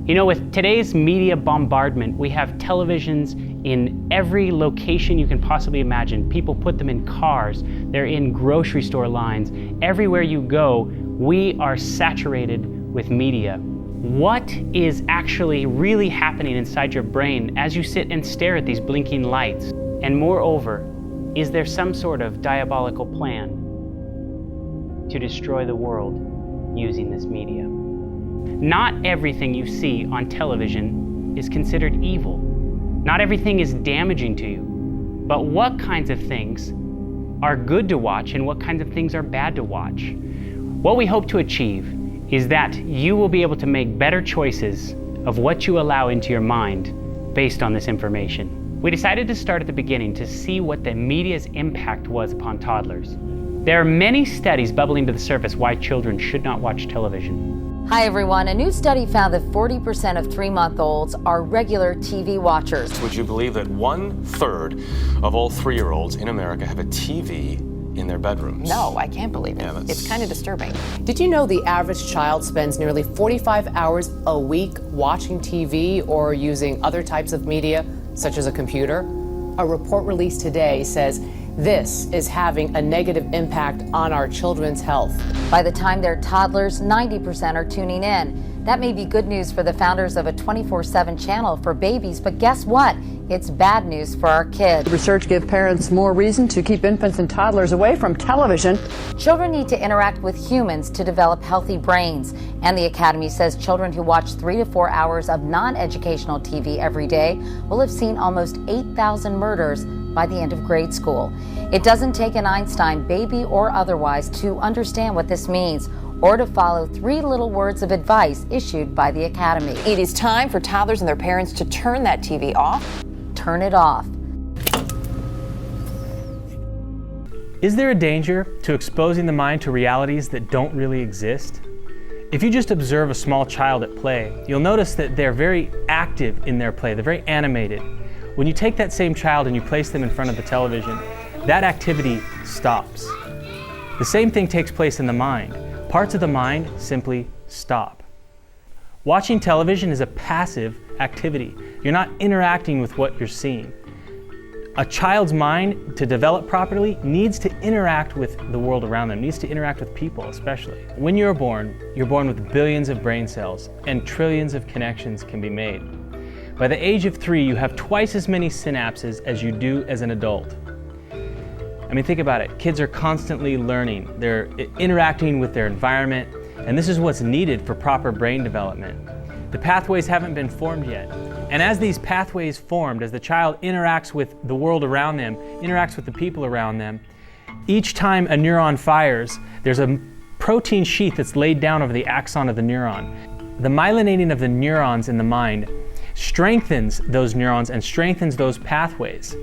You know, with today's media bombardment, we have televisions in every location you can possibly imagine. People put them in cars, they're in grocery store lines. Everywhere you go, we are saturated with media. What is actually really happening inside your brain as you sit and stare at these blinking lights? And moreover, is there some sort of diabolical plan to destroy the world using this media? Not everything you see on television is considered evil. Not everything is damaging to you. But what kinds of things are good to watch and what kinds of things are bad to watch? What we hope to achieve is that you will be able to make better choices of what you allow into your mind based on this information. We decided to start at the beginning to see what the media's impact was upon toddlers. There are many studies bubbling to the surface why children should not watch television. Hi everyone, a new study found that 40% of 3-month-olds are regular TV watchers. Would you believe that 1/3 of all 3-year-olds in America have a TV in their bedrooms? No, I can't believe it. Yeah, it's kind of disturbing. Did you know the average child spends nearly 45 hours a week watching TV or using other types of media, such as a computer? A report released today says this is having a negative impact on our children's health. By the time they're toddlers, 90% are tuning in. That may be good news for the founders of a 24/7 channel for babies, but guess what? It's bad news for our kids. Research gives parents more reason to keep infants and toddlers away from television. Children need to interact with humans to develop healthy brains. And the Academy says children who watch 3 to 4 hours of non-educational TV every day will have seen almost 8,000 murders by the end of grade school. It doesn't take an Einstein, baby or otherwise, to understand what this means or to follow 3 little words of advice issued by the Academy. It is time for toddlers and their parents to turn that TV off. Turn it off. Is there a danger to exposing the mind to realities that don't really exist? If you just observe a small child at play, you'll notice that they're very active in their play, they're very animated. When you take that same child and you place them in front of the television, that activity stops. The same thing takes place in the mind. Parts of the mind simply stop. Watching television is a passive activity. You're not interacting with what you're seeing. A child's mind, to develop properly, needs to interact with the world around them, needs to interact with people especially. When you're born with billions of brain cells and trillions of connections can be made. By the age of 3, you have twice as many synapses as you do as an adult. I mean, think about it. Kids are constantly learning. They're interacting with their environment, and this is what's needed for proper brain development. The pathways haven't been formed yet. And as these pathways formed, as the child interacts with the world around them, interacts with the people around them, each time a neuron fires, there's a protein sheath that's laid down over the axon of the neuron. The myelinating of the neurons in the mind strengthens those neurons and strengthens those pathways.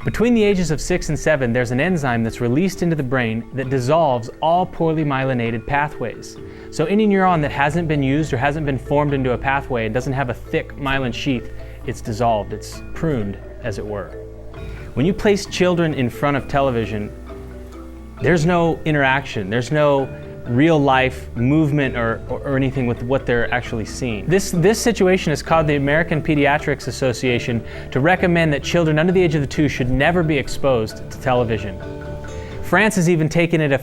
Between the ages of 6 and 7, there's an enzyme that's released into the brain that dissolves all poorly myelinated pathways. So any neuron that hasn't been used or hasn't been formed into a pathway and doesn't have a thick myelin sheath, it's dissolved, it's pruned, as it were. When you place children in front of television, there's no interaction, there's no real life movement or anything with what they're actually seeing. This situation has caused the American Pediatrics Association to recommend that children under the age of 2 should never be exposed to television. France has even taken it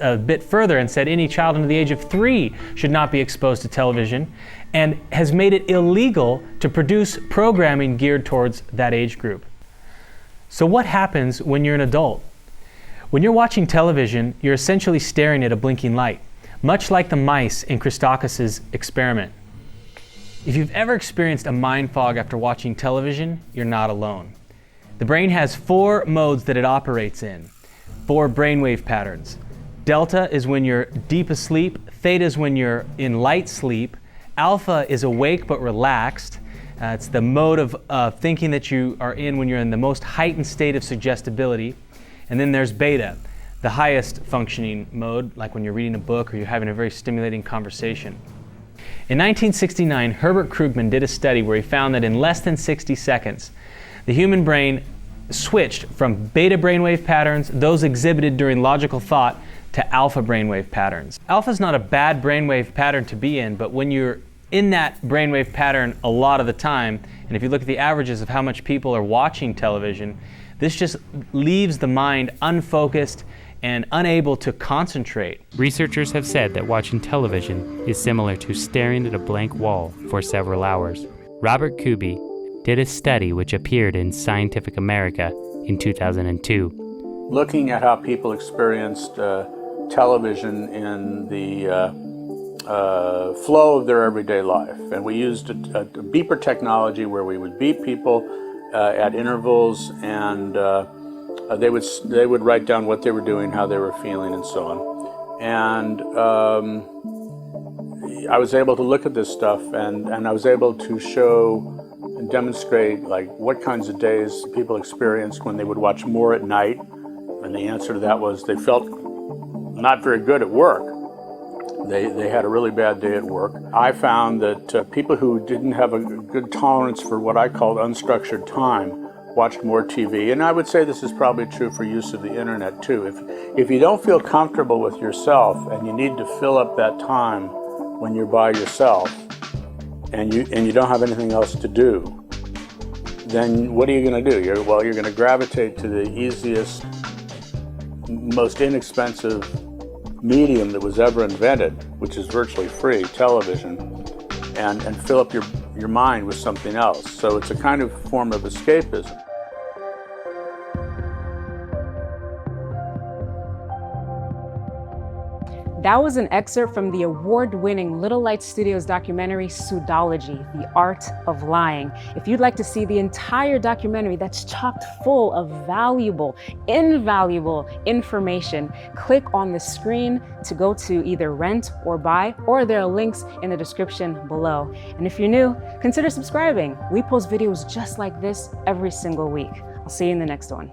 a bit further and said any child under the age of 3 should not be exposed to television, and has made it illegal to produce programming geared towards that age group. So what happens when you're an adult? When you're watching television, you're essentially staring at a blinking light, much like the mice in Christakis' experiment. If you've ever experienced a mind fog after watching television, you're not alone. The brain has 4 modes that it operates in, 4 brainwave patterns. Delta is when you're deep asleep, theta is when you're in light sleep, alpha is awake but relaxed. It's the mode of thinking that you are in when you're in the most heightened state of suggestibility. And then there's beta, the highest functioning mode, like when you're reading a book or you're having a very stimulating conversation. In 1969, Herbert Krugman did a study where he found that in less than 60 seconds, the human brain switched from beta brainwave patterns, those exhibited during logical thought, to alpha brainwave patterns. Alpha is not a bad brainwave pattern to be in, but when you're in that brainwave pattern a lot of the time. And if you look at the averages of how much people are watching television, this just leaves the mind unfocused and unable to concentrate. Researchers have said that watching television is similar to staring at a blank wall for several hours. Robert Kuby did a study which appeared in Scientific America in 2002. Looking at how people experienced television in the flow of their everyday life. And we used a beeper technology where we would beep people at intervals, and they would write down what they were doing, how they were feeling, and so on. And I was able to look at this stuff, and I was able to show and demonstrate like what kinds of days people experienced when they would watch more at night. And the answer to that was they felt not very good at work. They had a really bad day at work. I found that people who didn't have a good tolerance for what I called unstructured time watched more TV. And I would say this is probably true for use of the internet too. If you don't feel comfortable with yourself and you need to fill up that time when you're by yourself and you don't have anything else to do, then what are you going to do? You're going to gravitate to the easiest, most inexpensive medium that was ever invented, which is virtually free, television, and fill up your mind with something else. So it's a kind of form of escapism. That was an excerpt from the award-winning Little Light Studios documentary, Pseudology, The Art of Lying. If you'd like to see the entire documentary that's chocked full of valuable, invaluable information, click on the screen to go to either rent or buy, or there are links in the description below. And if you're new, consider subscribing. We post videos just like this every single week. I'll see you in the next one.